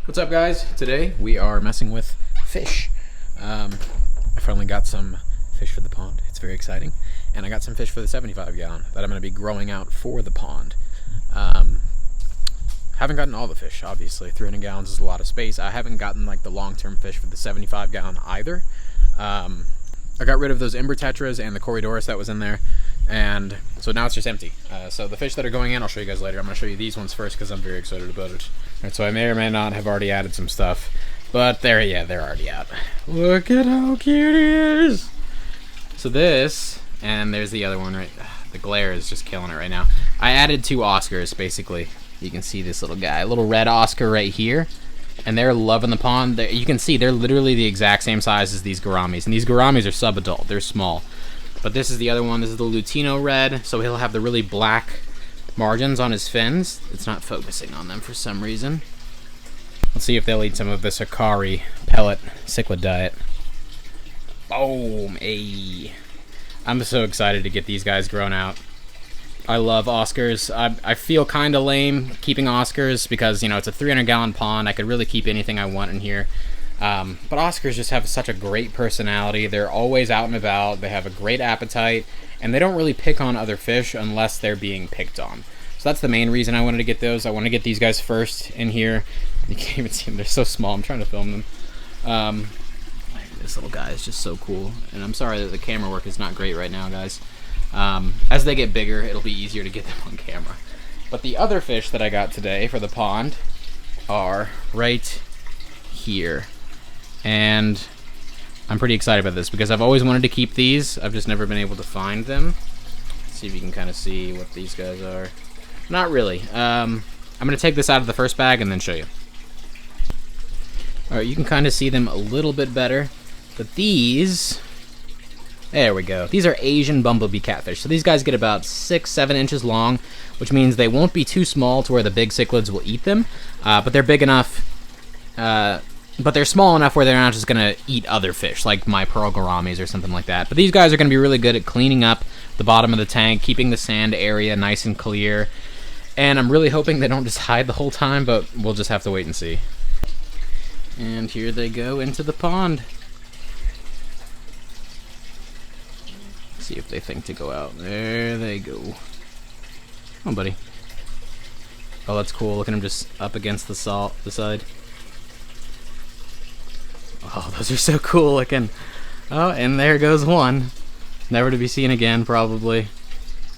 What's up, guys? Today we are messing with fish. I finally got some fish for the pond. It's very exciting. And I got some fish for the 75-gallon that I'm going to be growing out for the pond. Haven't gotten all the fish, obviously. 300 gallons is a lot of space. I haven't gotten like the long-term fish for the 75-gallon either. I got rid of those Ember Tetras and the Corydoras that was in there, and so now it's just empty. So the fish that are going in, I'll show you guys later. I'm going to show you these ones first because I'm very excited about it. Alright, so I may or may not have already added some stuff, but they're already out. Look at how cute he is! So this, and there's the other one right, the glare is just killing it right now. I added 2 Oscars, basically. You can see this little guy, a little red Oscar right here. And they're loving the pond. You can see they're literally the exact same size as these gouramis. And these gouramis are sub-adult. They're small. But this is the other one. This is the Lutino red. So he'll have the really black margins on his fins. It's not focusing on them for some reason. Let's see if they'll eat some of this Hikari pellet cichlid diet. Boom! Ayy. I'm so excited to get these guys grown out. I love Oscars. I feel kind of lame keeping Oscars because, you know, it's a 300-gallon pond. I could really keep anything I want in here. But Oscars just have such a great personality. They're always out and about. They have a great appetite. And they don't really pick on other fish unless they're being picked on. So that's the main reason I wanted to get those. I want to get these guys first in here. You can't even see them. They're so small. I'm trying to film them. This little guy is just so cool. And I'm sorry that the camera work is not great right now, guys. As they get bigger, it'll be easier to get them on camera. But the other fish that I got today for the pond are right here. And I'm pretty excited about this because I've always wanted to keep these. I've just never been able to find them. Let's see if you can kind of see what these guys are. Not really. I'm going to take this out of the first bag and then show you. Alright, you can kind of see them a little bit better. But these... There we go. These are Asian bumblebee catfish. So these guys get about 6-7 inches long, which means they won't be too small to where the big cichlids will eat them. But they're big enough, but they're small enough where they're not just going to eat other fish, like my pearl gouramis or something like that. But these guys are going to be really good at cleaning up the bottom of the tank, keeping the sand area nice and clear. And I'm really hoping they don't just hide the whole time, but we'll just have to wait and see. And here they go into the pond. See if they think to go out. There they go. Come on, buddy. Oh, that's cool. Look at him just up against the side. Oh, those are so cool looking. Oh, and there goes one. Never to be seen again, probably.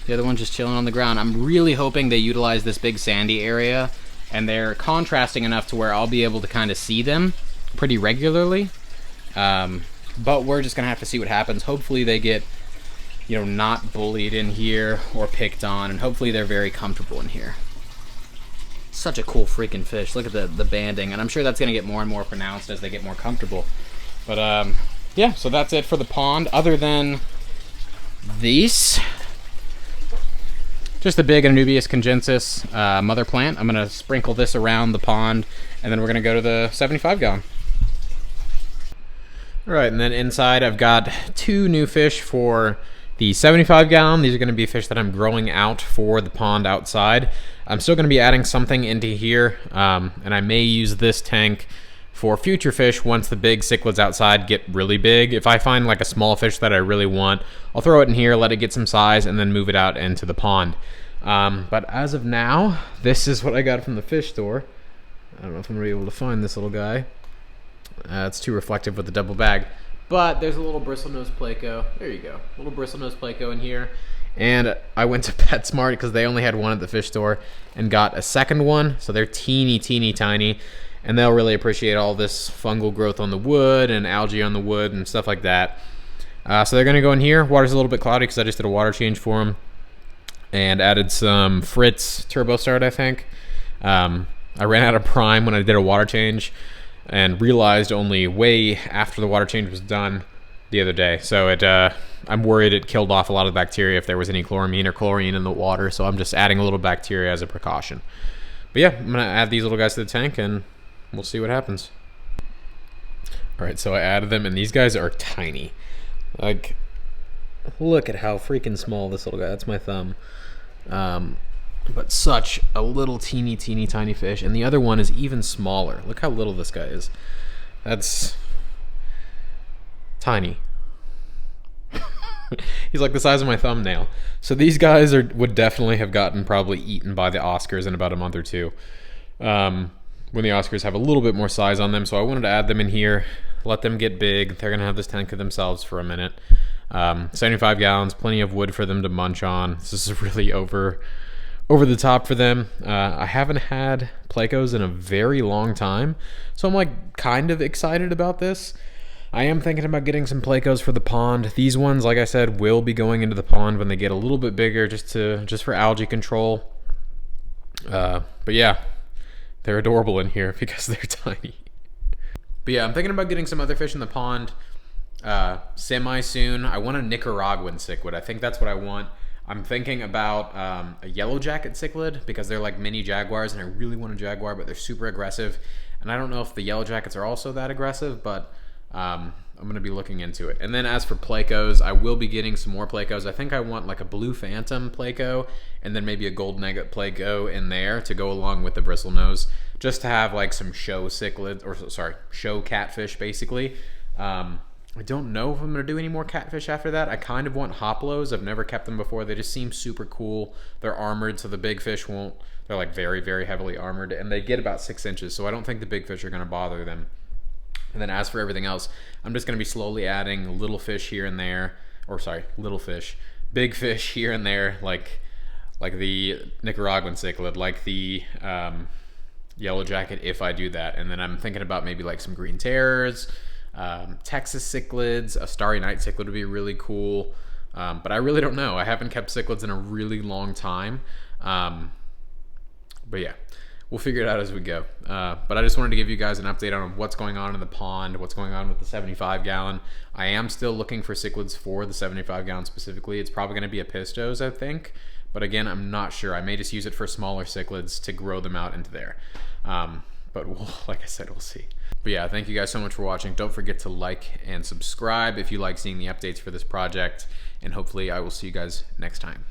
The other one's just chilling on the ground. I'm really hoping they utilize this big sandy area, and they're contrasting enough to where I'll be able to kind of see them pretty regularly. But we're just going to have to see what happens. Hopefully they get, you know, not bullied in here or picked on, and hopefully they're very comfortable in here. Such a cool freaking fish. Look at the banding, and I'm sure that's going to get more and more pronounced as they get more comfortable. But yeah, so that's it for the pond, other than these. Just the big Anubias congensis mother plant. I'm going to sprinkle this around the pond, and then we're going to go to the 75-gallon. Alright, and then inside I've got 2 new fish for the 75-gallon. These are going to be fish that I'm growing out for the pond outside. I'm still going to be adding something into here, and I may use this tank for future fish once the big cichlids outside get really big. If I find like a small fish that I really want, I'll throw it in here, let it get some size, and then move it out into the pond. But as of now, this is what I got from the fish store. I don't know if I'm going to be able to find this little guy. It's too reflective with the double bag. But there's a little bristlenose pleco. There you go. A little bristlenose pleco in here. And I went to PetSmart because they only had one at the fish store and got a second one. So they're teeny tiny. And they'll really appreciate all this fungal growth on the wood and algae on the wood and stuff like that. So they're going to go in here. Water's a little bit cloudy because I just did a water change for them. And added some Fritz Turbo Start, I think. I ran out of prime when I did a water change, and realized only way after the water change was done the other day. So I'm worried it killed off a lot of the bacteria if there was any chloramine or chlorine in the water, so I'm just adding a little bacteria as a precaution. But yeah, I'm going to add these little guys to the tank, and we'll see what happens. Alright, so I added them, and these guys are tiny. Like, look at how freaking small this little guy, that's my thumb. But such a little teeny tiny fish. And the other one is even smaller. Look how little this guy is. That's tiny. He's like the size of my thumbnail. So these guys would definitely have gotten probably eaten by the Oscars in about a month or two. When the Oscars have a little bit more size on them. So I wanted to add them in here, let them get big. They're going to have this tank to themselves for a minute. 75 gallons, plenty of wood for them to munch on. This is really over the top for them. I haven't had plecos in a very long time, so I'm like kind of excited about this. I am thinking about getting some plecos for the pond. These ones, like I said, will be going into the pond when they get a little bit bigger, just for algae control. But yeah, they're adorable in here because they're tiny. But yeah, I'm thinking about getting some other fish in the pond semi soon. I want a Nicaraguan cichlid. I think that's what I want. I'm thinking about a yellow jacket cichlid because they're like mini jaguars, and I really want a jaguar, but they're super aggressive. And I don't know if the yellow jackets are also that aggressive, but I'm going to be looking into it. And then as for plecos, I will be getting some more plecos. I think I want like a blue phantom pleco and then maybe a golden agate pleco in there to go along with the bristlenose, just to have like some show cichlids, or sorry, show catfish basically. I don't know if I'm going to do any more catfish after that. I kind of want hoplos. I've never kept them before. They just seem super cool. They're armored, so the big fish won't. They're like very, very heavily armored, and they get about 6 inches, so I don't think the big fish are going to bother them. And then as for everything else, I'm just going to be slowly adding little fish here and there, or sorry, little fish, big fish here and there, like the Nicaraguan cichlid, like the yellow jacket if I do that. And then I'm thinking about maybe like some green terrors, Texas cichlids, a starry night cichlid would be really cool. But I really don't know. I haven't kept cichlids in a really long time. But yeah, we'll figure it out as we go. But I just wanted to give you guys an update on what's going on in the pond, what's going on with the 75 gallon. I am still looking for cichlids for the 75 gallon specifically. It's probably going to be a pistos, I think. But again, I'm not sure. I may just use it for smaller cichlids to grow them out into there. But like I said, we'll see. But yeah, thank you guys so much for watching. Don't forget to like and subscribe if you like seeing the updates for this project. And hopefully I will see you guys next time.